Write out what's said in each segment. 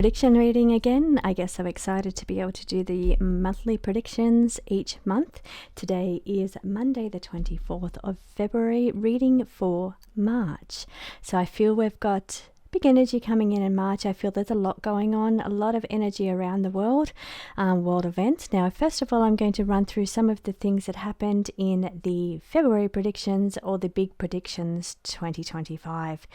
Prediction reading again. I guess I'm excited to be able to do the monthly predictions each month. Today is Monday the 24th of February, reading for March. So I feel we've got big energy coming in March. I feel there's a lot going on, a lot of energy around the world, world events. Now, first of all, I'm going to run through some of the things that happened in the February predictions or the big predictions 2025.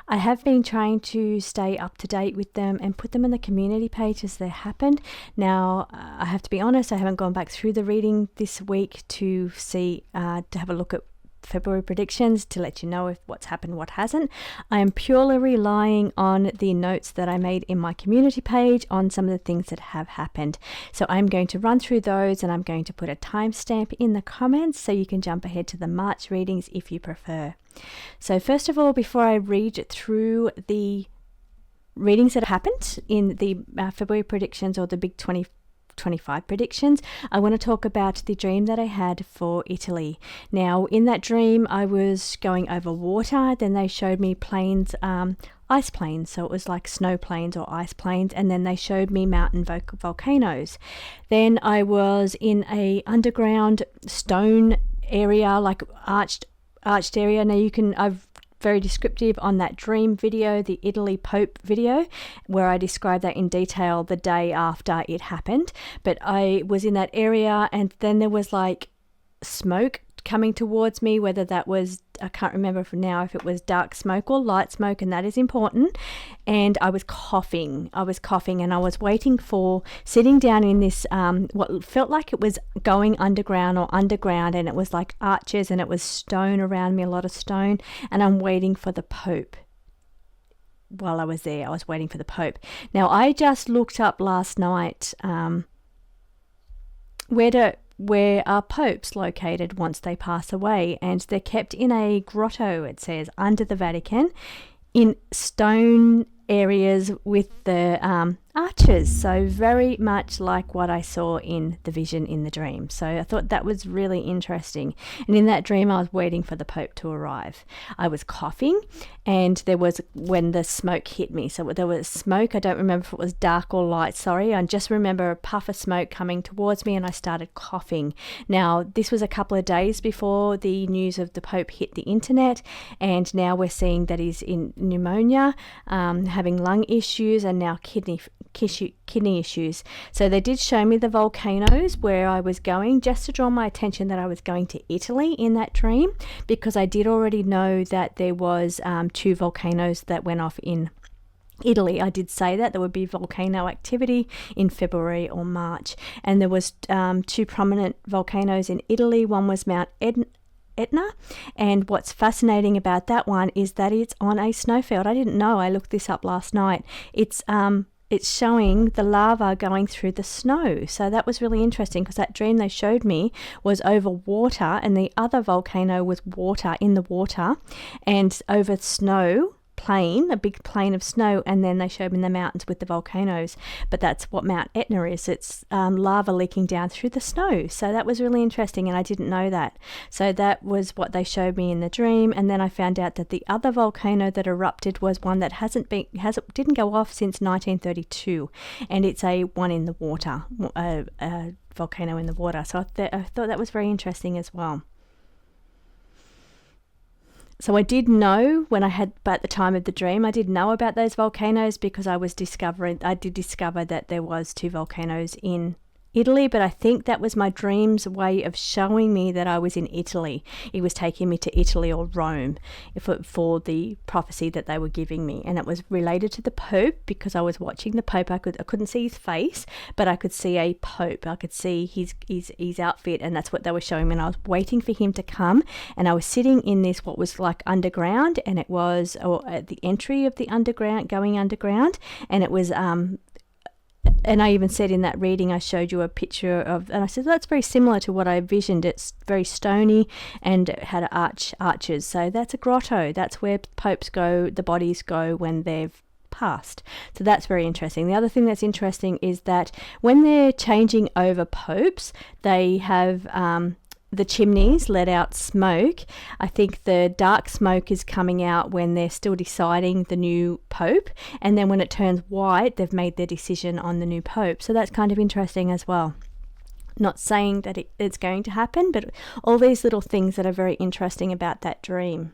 I have been trying to stay up to date with them and put them in the community page as they happened. Now, I have to be honest, I haven't gone back through the reading this week to see, to have a look at February predictions to let you know if what's happened, what hasn't. I am purely relying on the notes that I made in my community page on some of the things that have happened. So I'm going to run through those and I'm going to put a timestamp in the comments so you can jump ahead to the March readings if you prefer. So first of all, before I read through the readings that happened in the February predictions or the big 2025 predictions, I want to talk about the dream that I had for Italy. Now, in that dream, I was going over water. Then they showed me planes, ice planes. So it was like snow planes or ice planes. And then they showed me mountain volcanoes. Then I was in a underground stone area, like arched area. Now I've very descriptive on that dream video, the Italy Pope video, where I described that in detail the day after it happened. But I was in that area and then there was like smoke coming towards me, whether that was, I can't remember for now if it was dark smoke or light smoke, and that is important. And I was coughing and I was waiting for, sitting down in this what felt like it was going underground, and it was like arches and it was stone around me, a lot of stone, and I'm waiting for the Pope. While I was there, I was waiting for the Pope. Now, I just looked up last night where are popes located once they pass away, and they're kept in a grotto, it says, under the Vatican, in stone areas with the arches, so very much like what I saw in the vision in the dream. So I thought that was really interesting. And in that dream, I was waiting for the Pope to arrive. I was coughing, and there was, when the smoke hit me, so there was smoke. I don't remember if it was dark or light, sorry. I just remember a puff of smoke coming towards me and I started coughing. Now, this was a couple of days before the news of the Pope hit the internet, and now we're seeing that he's in pneumonia, having lung issues, and now kidney issues. So they did show me the volcanoes where I was going, just to draw my attention that I was going to Italy in that dream, because I did already know that there was 2 volcanoes that went off in Italy. I did say that there would be volcano activity in February or March, and there was 2 prominent volcanoes in Italy. One was Mount Etna, and what's fascinating about that one is that it's on a snowfield. I didn't know. I looked this up last night. It's showing the lava going through the snow. So that was really interesting, because that dream they showed me was over water, and the other volcano was water, in the water, and over snow plain, a big plain of snow, and then they showed me the mountains with the volcanoes. But that's what Mount Etna is. It's lava leaking down through the snow. So that was really interesting, and I didn't know that. So that was what they showed me in the dream. And then I found out that the other volcano that erupted was one that didn't go off since 1932, and it's a one in the water, a volcano in the water. So I thought that was very interesting as well. So I did know at the time of the dream, I did know about those volcanoes, because I did discover that there was 2 volcanoes in Italy, but I think that was my dream's way of showing me that I was in Italy. It was taking me to Italy or Rome for the prophecy that they were giving me, and it was related to the Pope, because I was watching the Pope. I couldn't see his face, but I could see a Pope. I could see his outfit, and that's what they were showing me. And I was waiting for him to come, and I was sitting in this what was like underground, and it was at the entry of the underground, going underground, and it was and I even said in that reading, I showed you a picture of, and I said, that's very similar to what I visioned. It's very stony and it had arches. So that's a grotto. That's where popes go, the bodies go when they've passed. So that's very interesting. The other thing that's interesting is that when they're changing over popes, they have the chimneys let out smoke. I think the dark smoke is coming out when they're still deciding the new pope, and then when it turns white, they've made their decision on the new pope. So that's kind of interesting as well. Not saying that it's going to happen, but all these little things that are very interesting about that dream.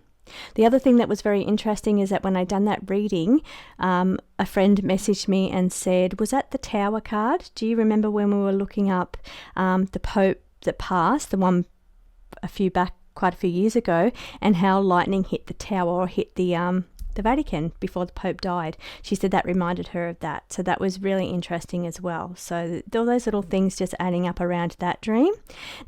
The other thing that was very interesting is that when I'd done that reading, a friend messaged me and said, was that the Tower card? Do you remember when we were looking up the Pope that passed, the one quite a few years ago, and how lightning hit the tower, or hit the Vatican before the Pope died? She said that reminded her of that. So that was really interesting as well. So all those little things just adding up around that dream.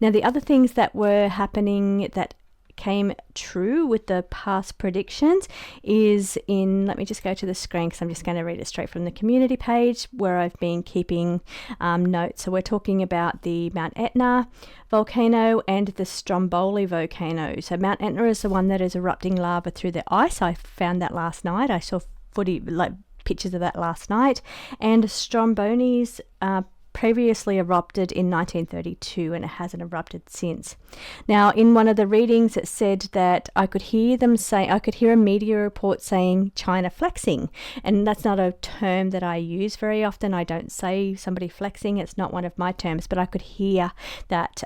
Now, the other things that were happening that came true with the past predictions is let me just go to the screen because I'm just going to read it straight from the community page where I've been keeping notes. So we're talking about the Mount Etna volcano and the Stromboli volcano. So Mount Etna is the one that is erupting lava through the ice. I found that last night. I saw pictures of that last night. And Stromboli's previously erupted in 1932, and it hasn't erupted since. Now, in one of the readings, it said that I could hear a media report saying China flexing, and that's not a term that I use very often. I don't say somebody flexing. It's not one of my terms, but I could hear that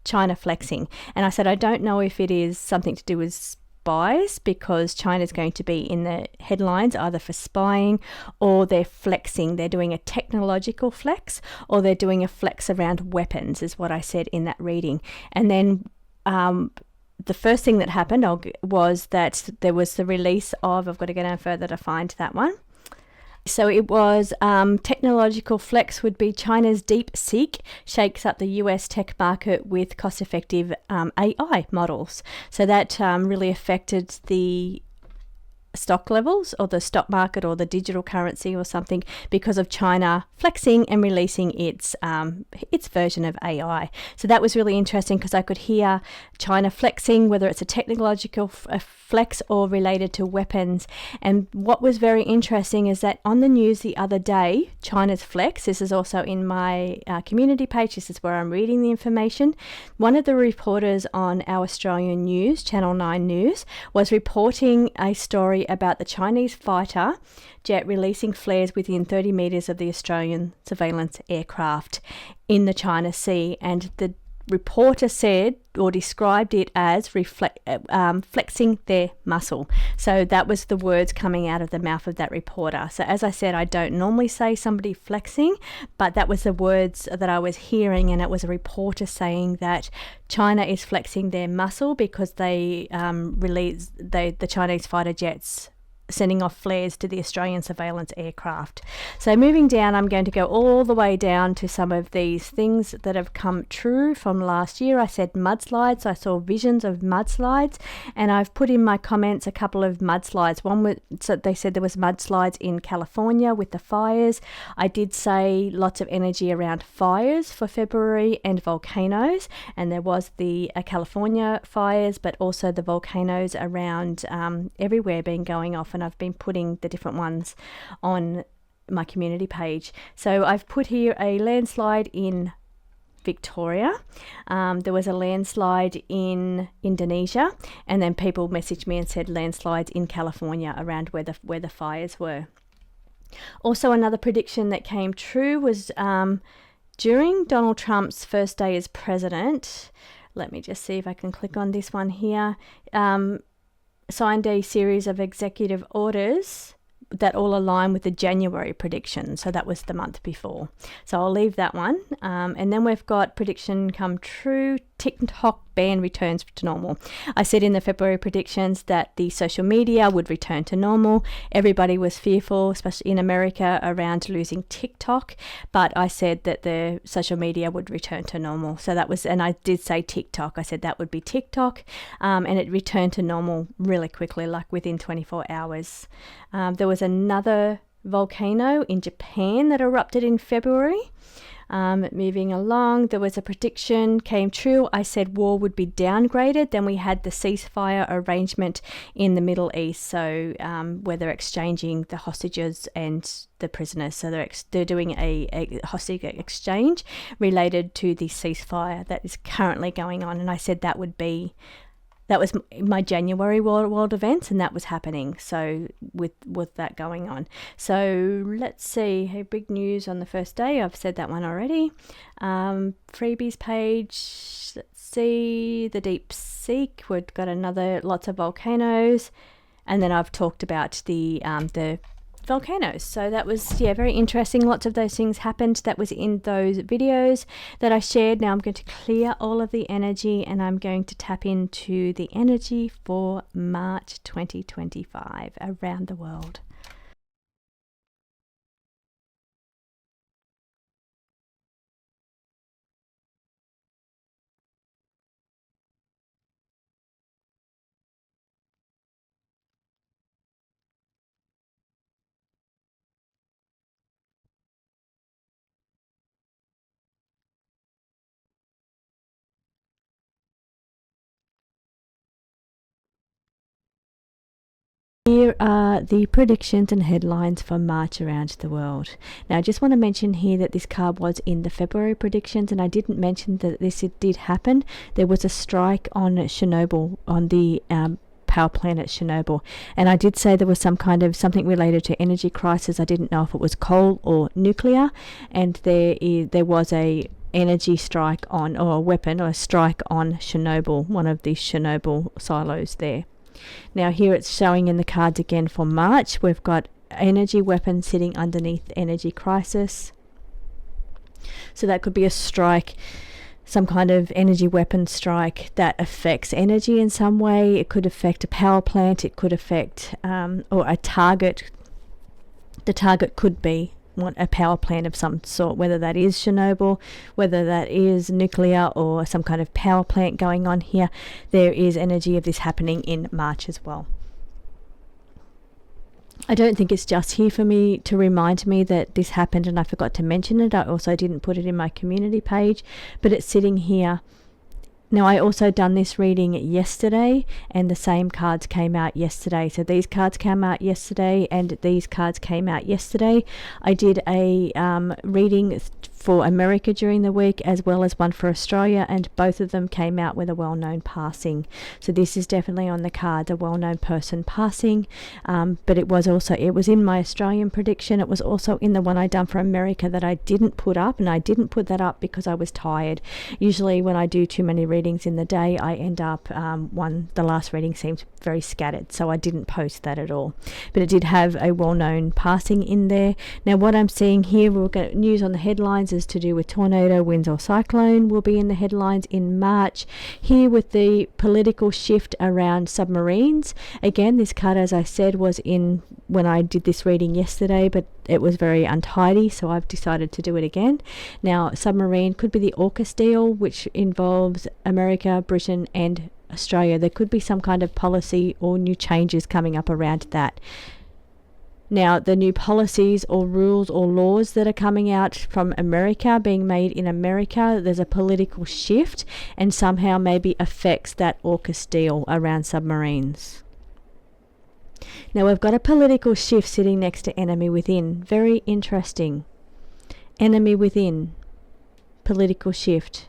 China flexing. And I said, I don't know if it is something to do with spies, because China's going to be in the headlines either for spying or they're flexing. They're doing a technological flex, or they're doing a flex around weapons, is what I said in that reading. And then the first thing that happened was that there was the release of, I've got to go down further to find that one. So it was technological flex would be China's DeepSeek shakes up the US tech market with cost-effective AI models. So that really affected the stock levels, or the stock market, or the digital currency or something, because of China flexing and releasing its version of AI. So that was really interesting because I could hear China flexing, whether it's a technological flex or related to weapons. And what was very interesting is that on the news the other day, China's flex, this is also in my community page, this is where I'm reading the information. One of the reporters on our Australian news, Channel 9 News, was reporting a story about the Chinese fighter jet releasing flares within 30 metres of the Australian surveillance aircraft in the China Sea. And the reporter said, or described it as flexing their muscle. So that was the words coming out of the mouth of that reporter. So as I said, I don't normally say somebody flexing, but that was the words that I was hearing, and it was a reporter saying that China is flexing their muscle because they the Chinese fighter jets sending off flares to the Australian surveillance aircraft. So moving down, I'm going to go all the way down to some of these things that have come true from last year. I said mudslides. I saw visions of mudslides, and I've put in my comments a couple of mudslides. So they said there was mudslides in California with the fires. I did say lots of energy around fires for February and volcanoes, and there was the California fires, but also the volcanoes around everywhere being going off, and I've been putting the different ones on my community page. So I've put here a landslide in Victoria. There was a landslide in Indonesia, and then people messaged me and said landslides in California around where the fires were. Also, another prediction that came true was during Donald Trump's first day as president. Let me just see if I can click on this one here. Signed a series of executive orders that all align with the January prediction. So that was the month before. So I'll leave that one. And then we've got prediction come true. TikTok ban returns to normal. I said in the February predictions that the social media would return to normal. Everybody was fearful, especially in America, around losing TikTok. But I said that the social media would return to normal. So that was, and I did say TikTok. I said that would be TikTok. And it returned to normal really quickly, like within 24 hours. There was another volcano in Japan that erupted in February. Moving along, there was a prediction came true. I said war would be downgraded. Then we had the ceasefire arrangement in the Middle East, so where they're exchanging the hostages and the prisoners. So they're doing a hostage exchange related to the ceasefire that is currently going on. And I said that was my January world events, and that was happening. So with that going on, so let's see. Hey, big news on the first day. I've said that one already. Freebies page. Let's see the Deep Seek. We've got lots of volcanoes, and then I've talked about the volcanoes. So that was very interesting. Lots of those things happened. That was in those videos that I shared. Now I'm going to clear all of the energy, and I'm going to tap into the energy for March 2025 around the world. Here are the predictions and headlines for March around the world. Now, I just want to mention here that this card was in the February predictions, and I didn't mention that this did happen. There was a strike on Chernobyl, on the power plant at Chernobyl, and I did say there was something related to energy crisis. I didn't know if it was coal or nuclear, and there was a energy strike on, or a weapon or a strike on Chernobyl, one of the Chernobyl silos there. Now here it's showing in the cards again for March. We've got energy weapon sitting underneath energy crisis. So that could be a strike, some kind of energy weapon strike that affects energy in some way. It could affect a power plant. It could affect or a target. The target could be a power plant of some sort, whether that is Chernobyl, whether that is nuclear or some kind of power plant going on here. There is energy of this happening in March as well. I don't think it's just here for me to remind me that this happened and I forgot to mention it. I also didn't put it in my community page, but it's sitting here. Now, I also done this reading yesterday, and the same cards came out yesterday. So these cards came out yesterday, and these cards came out yesterday. I did a reading for America during the week, as well as one for Australia, and both of them came out with a well-known passing. So this is definitely on the cards, a well-known person passing, but it was in my Australian prediction. It was also in the one I done for America that I didn't put up, and I didn't put that up because I was tired. Usually when I do too many readings in the day, I end up the last reading seems very scattered, so I didn't post that at all. But it did have a well-known passing in there. Now what I'm seeing here, we'll get news on the headlines is to do with tornado, winds or cyclone will be in the headlines in March. Here with the political shift around submarines. Again, this card, as I said, was in when I did this reading yesterday, but it was very untidy, so I've decided to do it again. Now, submarine could be the AUKUS deal, which involves America, Britain and Australia. There could be some kind of policy or new changes coming up around that. Now, the new policies or rules or laws that are coming out from America, being made in America, there's a political shift and somehow maybe affects that AUKUS deal around submarines. Now, we've got a political shift sitting next to enemy within. Very interesting. Enemy within. Political shift.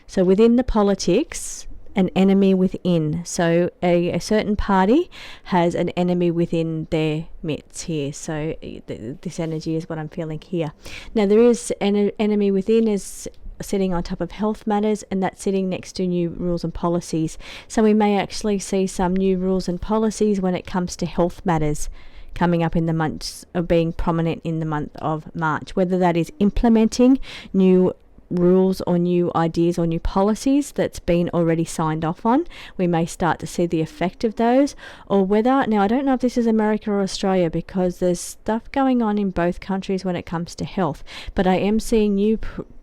So within the politics, an enemy within. So a certain party has an enemy within their midst here. So this energy is what I'm feeling here. Now there is an enemy within is sitting on top of health matters, and that's sitting next to new rules and policies. So we may actually see some new rules and policies when it comes to health matters coming up in the months of being prominent in the month of March, whether that is implementing new rules or new ideas or new policies that's been already signed off on. We may start to see the effect of those, or whether, now I don't know if this is America or Australia because there's stuff going on in both countries when it comes to health, but I am seeing new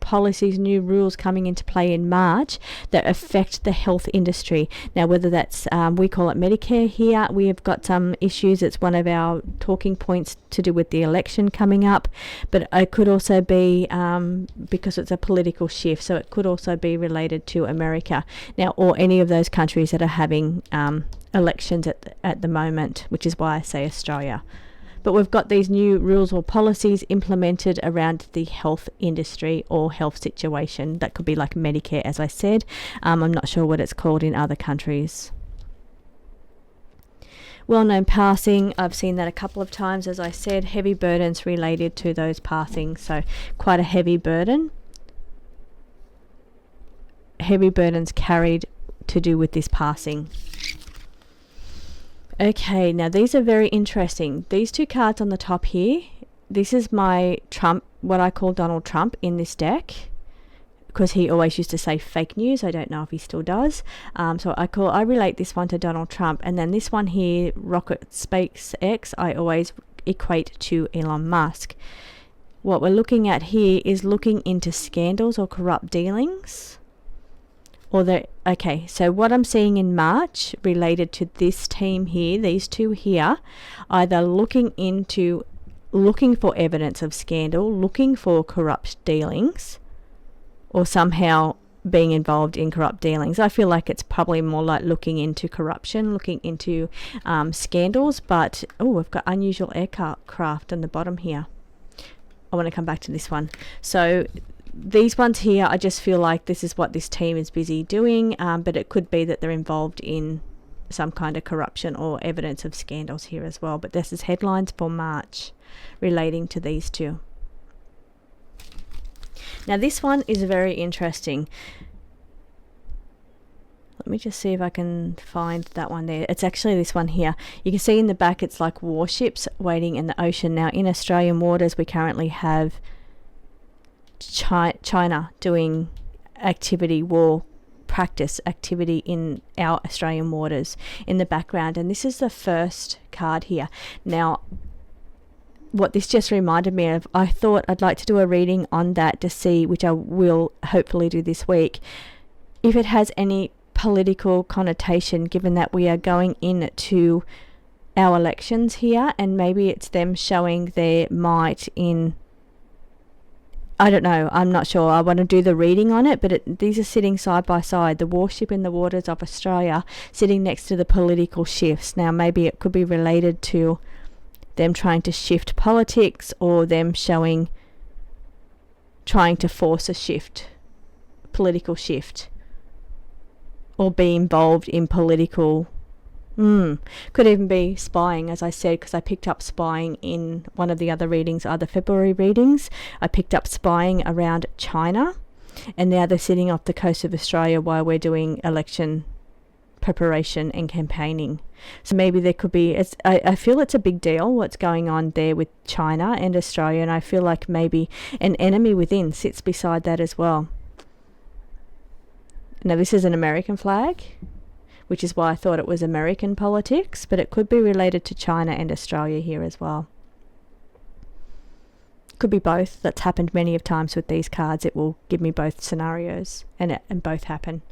policies, new rules coming into play in March that affect the health industry. Now, whether that's, we call it Medicare here, we have got some issues. It's one of our talking points to do with the election coming up, but it could also be because it's a political shift, so it could also be related to America now, or any of those countries that are having elections at the moment, which is why I say Australia. But we've got these new rules or policies implemented around the health industry or health situation. That could be like Medicare, as I said. I'm not sure what it's called in other countries. Well-known passing, I've seen that a couple of times, as I said, heavy burdens related to those passings. So quite a heavy burden. Heavy burdens carried to do with this passing. Okay, now these are very interesting. These two cards on the top here, this is my Trump, what I call Donald Trump in this deck, because he always used to say fake news. I don't know if he still does. So I relate this one to Donald Trump. And then this one here, Rocket SpaceX, I always equate to Elon Musk. What we're looking at here is looking into scandals or corrupt dealings. Okay, so what I'm seeing in March related to this team here, these two here, either looking for evidence of scandal, looking for corrupt dealings, or somehow being involved in corrupt dealings. I feel like it's probably more like looking into corruption, looking into scandals, but we've got unusual aircraft on the bottom here. I want to come back to this one. So these ones here, I just feel like this is what this team is busy doing, but it could be that they're involved in some kind of corruption or evidence of scandals here as well. But this is headlines for March relating to these two. Now this one is very interesting. Let me just see if I can find that one there. It's actually this one here. You can see in the back it's like warships waiting in the ocean. Now in Australian waters we currently have China doing war practice activity in our Australian waters in the background, and this is the first card here. Now what this just reminded me of, I thought I'd like to do a reading on that to see, which I will hopefully do this week, if it has any political connotation, given that we are going into our elections here, and maybe it's them showing their might in, I don't know, I'm not sure. I want to do the reading on it, but these are sitting side by side, the warship in the waters of Australia sitting next to the political shifts. Now maybe it could be related to them trying to shift politics, or them trying to force a political shift, or be involved in political could even be spying, as I said, because I picked up spying in one of the other readings, other February readings. I picked up spying around China, and now they're sitting off the coast of Australia while we're doing election preparation and campaigning. So maybe there could be, I feel it's a big deal what's going on there with China and Australia, and I feel like maybe an enemy within sits beside that as well. Now this is an American flag, which is why I thought it was American politics, but it could be related to China and Australia here as well. Could be both. That's happened many of times with these cards. It will give me both scenarios, and both happen.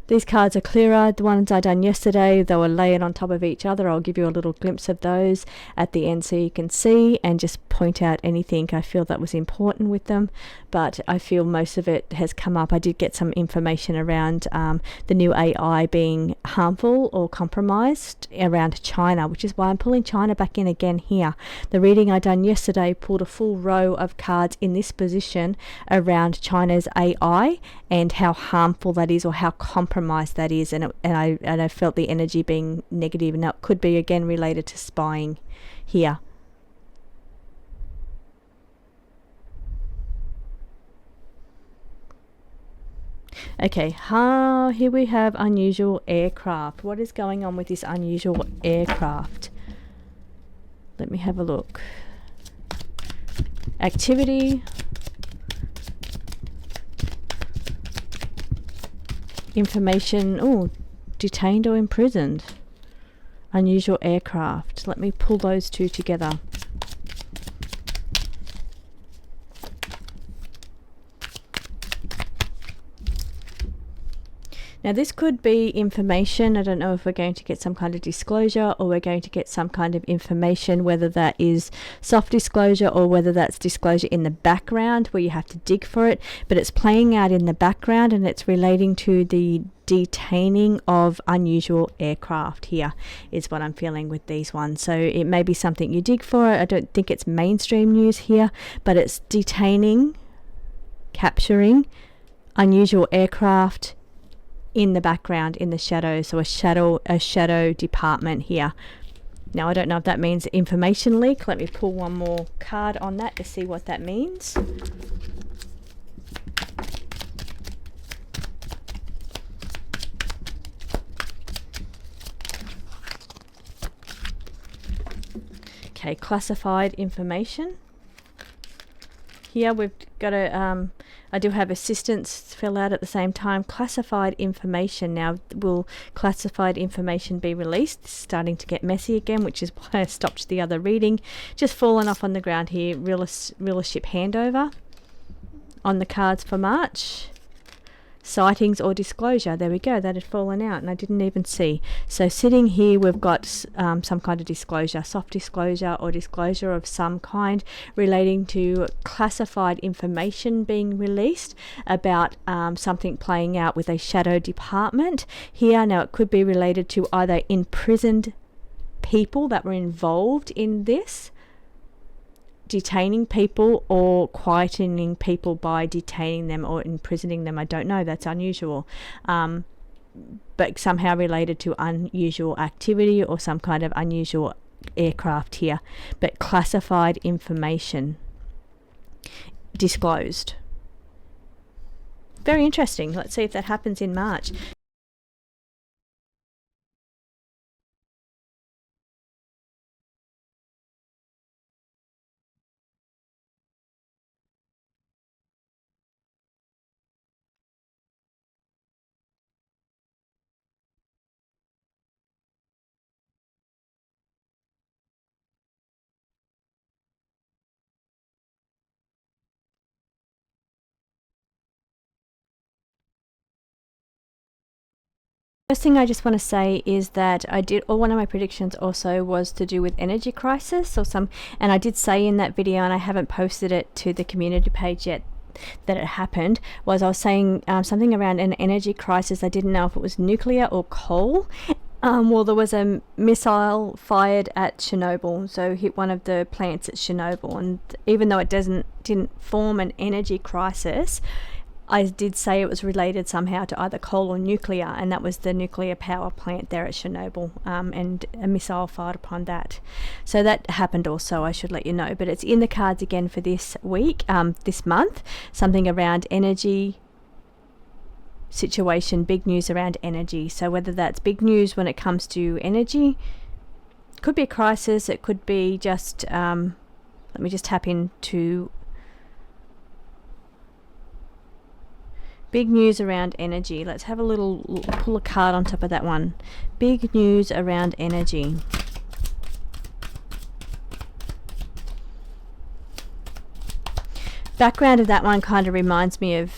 These cards are clearer. The ones I done yesterday, they were layered on top of each other. I'll give you a little glimpse of those at the end so you can see, and just point out anything I feel that was important with them. But I feel most of it has come up. I did get some information around the new AI being harmful or compromised around China, which is why I'm pulling China back in again here. The reading I done yesterday pulled a full row of cards in this position around China's AI and how harmful that is, or how compromised that is, and I felt the energy being negative, and that could be again related to spying here. Okay, here we have unusual aircraft. What is going on with this unusual aircraft? Let me have a look. Activity. Information. Detained or imprisoned. Unusual aircraft. Let me pull those two together. Now this could be information. I don't know if we're going to get some kind of disclosure or we're going to get some kind of information, whether that is soft disclosure or whether that's disclosure in the background where you have to dig for it, but it's playing out in the background and it's relating to the detaining of unusual aircraft. Here is what I'm feeling with these ones. So it may be something you dig for. I don't think it's mainstream news here, but it's detaining, capturing unusual aircraft in the background, in the shadows. So a shadow department here. Now I don't know if that means information leak. Let me pull one more card on that to see what that means. Okay, classified information. Here we've got a, I do have assistants fill out at the same time. Classified information. Now, will classified information be released? It's starting to get messy again, which is why I stopped the other reading. Just fallen off on the ground here. Rulership handover on the cards for March. Sightings or disclosure. There we go. That had fallen out and I didn't even see. So sitting here we've got some kind of disclosure, soft disclosure or disclosure of some kind relating to classified information being released about something playing out with a shadow department. Here now it could be related to either imprisoned people that were involved in this, detaining people, or quietening people by detaining them or imprisoning them. I don't know, that's unusual, but somehow related to unusual activity or some kind of unusual aircraft here. But classified information disclosed. Very interesting. Let's see if that happens in March. First thing I just want to say is that one of my predictions also was to do with energy crisis or and I did say in that video, and I haven't posted it to the community page yet, that it happened, was I was saying something around an energy crisis. I didn't know if it was nuclear or coal. Well, there was a missile fired at Chernobyl, so hit one of the plants at Chernobyl, and even though it didn't form an energy crisis, I did say it was related somehow to either coal or nuclear, and that was the nuclear power plant there at Chernobyl, and a missile fired upon that. So that happened also, I should let you know. But it's in the cards again for this week, this month, something around energy situation, big news around energy. So whether that's big news when it comes to energy, it could be a crisis, it could be just, let me just tap into big news around energy. Let's have a little pull a card on top of that one. Big news around energy. Background of that one kind of reminds me of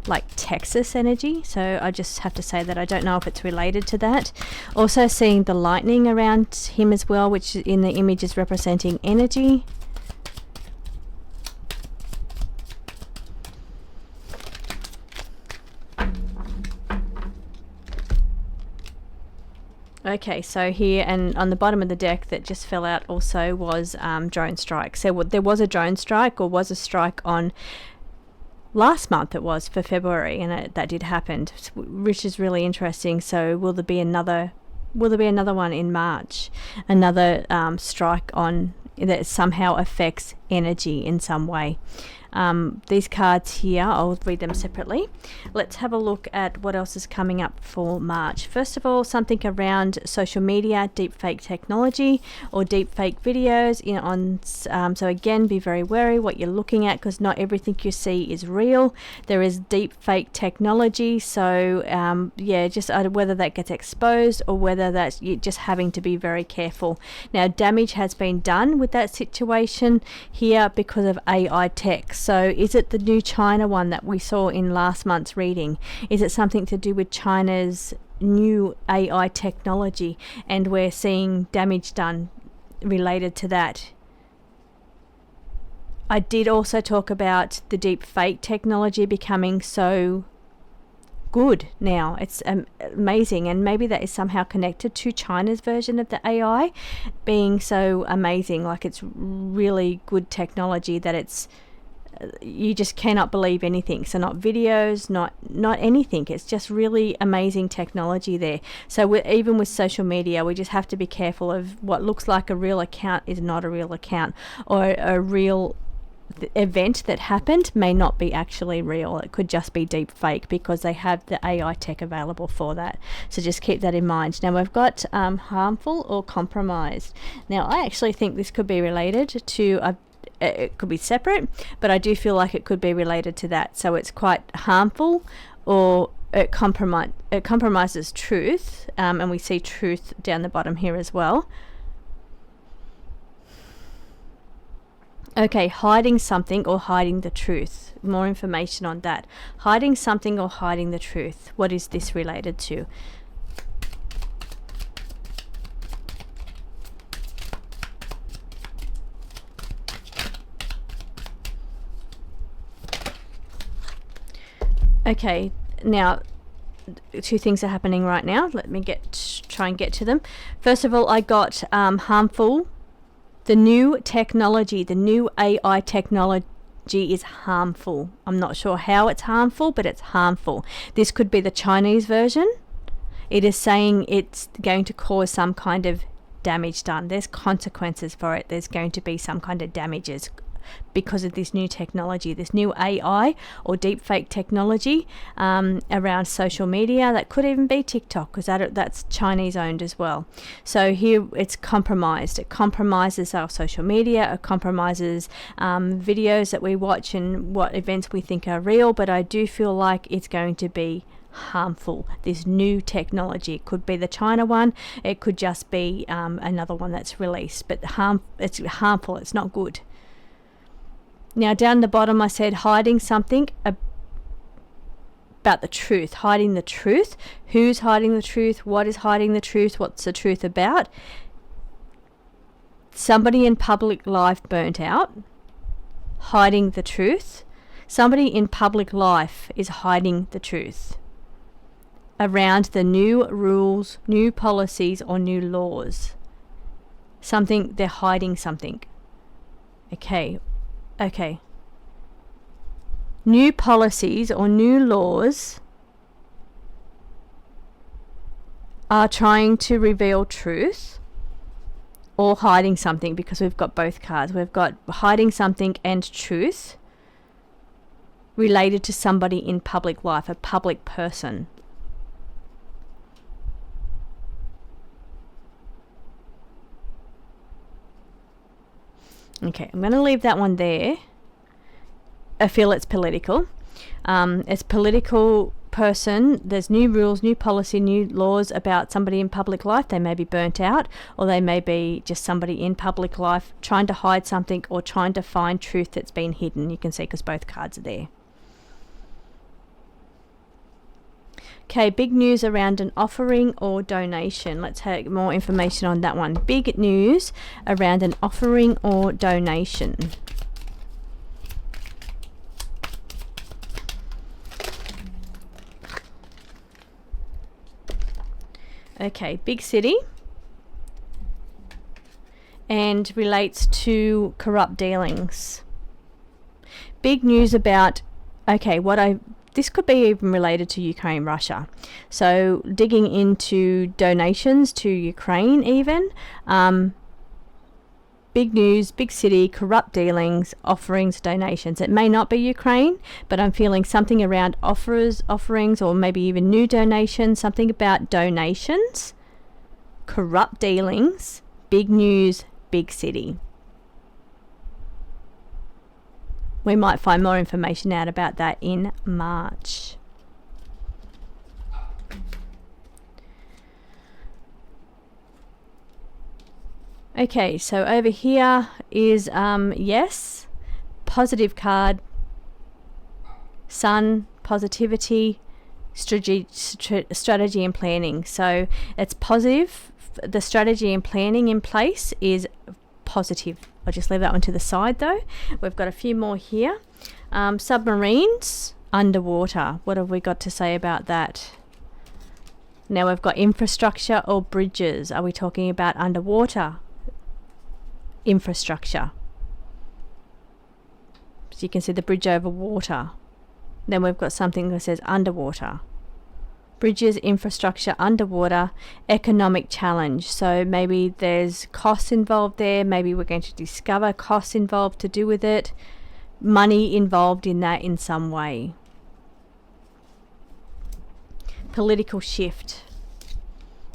like Texas energy, so I just have to say that I don't know if it's related to that. Also seeing the lightning around him as well, which in the image is representing energy. Okay, so here and on the bottom of the deck that just fell out also was drone strikes. So there was a drone strike, or was a strike on last month, it was for February, and that did happen, which is really interesting. So will there be another one in March? Another strike on that somehow affects energy in some way. These cards here, I'll read them separately. Let's have a look at what else is coming up for March. First of all, something around social media, deepfake technology or deepfake videos. So again, be very wary what you're looking at, because not everything you see is real. There is deepfake technology, so yeah, just whether that gets exposed or whether that's you just having to be very careful. Now, damage has been done with that situation here because of AI text. So is it the new China one that we saw in last month's reading? Is it something to do with China's new AI technology, and we're seeing damage done related to that? I did also talk about the deep fake technology becoming so good now. It's amazing, and maybe that is somehow connected to China's version of the AI being so amazing. Like, it's really good technology that it's you just cannot believe anything. So not videos, not anything. It's just really amazing technology there. So even with social media, we just have to be careful of what looks like a real account is not a real account, or a real event that happened may not be actually real. It could just be deep fake, because they have the AI tech available for that. So just keep that in mind. Now we've got harmful or compromised. Now I actually think this could be related to it could be separate, but I do feel like it could be related to that. So it's quite harmful, or it compromises truth, and we see truth down the bottom here as well. Okay, hiding something or hiding the truth. More information on that. Hiding something or hiding the truth. What is this related to? Okay, now two things are happening right now. Let me try and get to them. First of all, I got harmful. The new technology, the new AI technology is harmful. I'm not sure how it's harmful, but it's harmful. This could be the Chinese version. It is saying it's going to cause some kind of damage done. There's consequences for it. There's going to be some kind of damages because of this new technology, this new AI or deepfake technology around social media. That could even be TikTok, because that's Chinese owned as well. So here it's compromised. It compromises our social media. It compromises videos that we watch and what events we think are real. But I do feel like it's going to be harmful. This new technology, it could be the China one, it could just be another one that's released, but it's harmful. It's not good. Now down the bottom I said hiding something about the truth. Hiding the truth. Who's hiding the truth? What is hiding the truth? What's the truth about? Somebody in public life burnt out. Hiding the truth. Somebody in public life is hiding the truth around the new rules, new policies, or new laws. They're hiding something. Okay. New policies or new laws are trying to reveal truth, or hiding something, because we've got both cards. We've got hiding something and truth related to somebody in public life, a public person. Okay, I'm going to leave that one there. I feel it's political. It's political person. There's new rules, new policy, new laws about somebody in public life. They may be burnt out, or they may be just somebody in public life trying to hide something or trying to find truth that's been hidden. You can see because both cards are there. Okay, big news around an offering or donation. Let's have more information on that one. Big news around an offering or donation. Okay, big city, and relates to corrupt dealings. Big news about, this could be even related to Ukraine, Russia. So digging into donations to Ukraine even. Big news, big city, corrupt dealings, offerings, donations. It may not be Ukraine, but I'm feeling something around offerings, or maybe even new donations, something about donations, corrupt dealings, big news, big city. We might find more information out about that in March. Okay, so over here is yes, positive card, Sun, positivity, strategy and planning. So it's positive. The strategy and planning in place is positive. I'll just leave that one to the side though. We've got a few more here. Submarines, underwater. What have we got to say about that? Now we've got infrastructure or bridges. Are we talking about underwater infrastructure? So you can see the bridge over water. Then we've got something that says underwater. Bridges, infrastructure, underwater, economic challenge. So maybe there's costs involved there. Maybe we're going to discover costs involved to do with it. Money involved in that in some way. Political shift.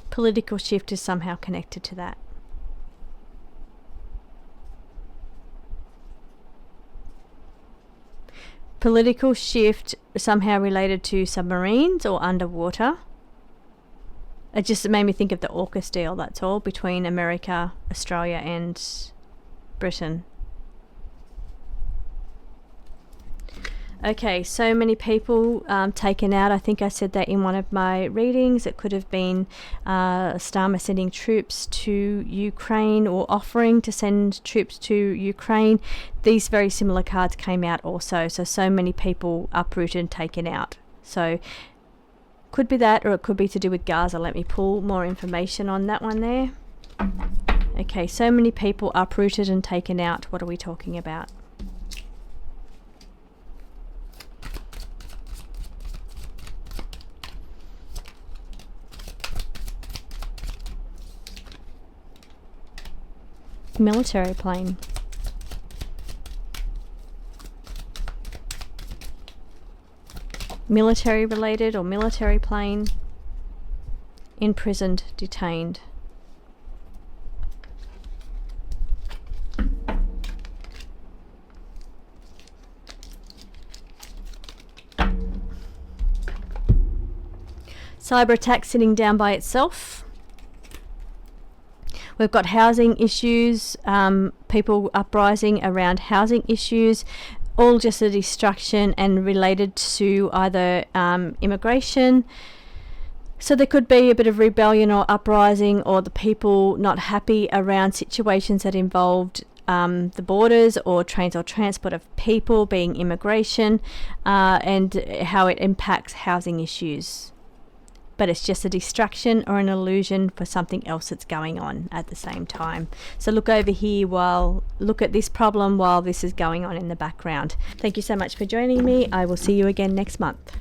Political shift is somehow connected to that. Political shift somehow related to submarines or underwater. It just made me think of the AUKUS deal, that's all, between America, Australia and Britain. Okay, so many people taken out. I think I said that in one of my readings. It could have been Starmer sending troops to Ukraine or offering to send troops to Ukraine. These very similar cards came out also. So many people uprooted and taken out. So could be that, or it could be to do with Gaza. Let me pull more information on that one there. Okay, so many people uprooted and taken out. What are we talking about? Military plane. Military related or military plane. Imprisoned, detained. Cyber attack sitting down by itself. We've got housing issues, people uprising around housing issues, all just a distraction and related to either immigration. So there could be a bit of rebellion or uprising, or the people not happy around situations that involved the borders or trains or transport of people, being immigration, and how it impacts housing issues. But it's just a distraction or an illusion for something else that's going on at the same time. So look over here look at this problem while this is going on in the background. Thank you so much for joining me. I will see you again next month.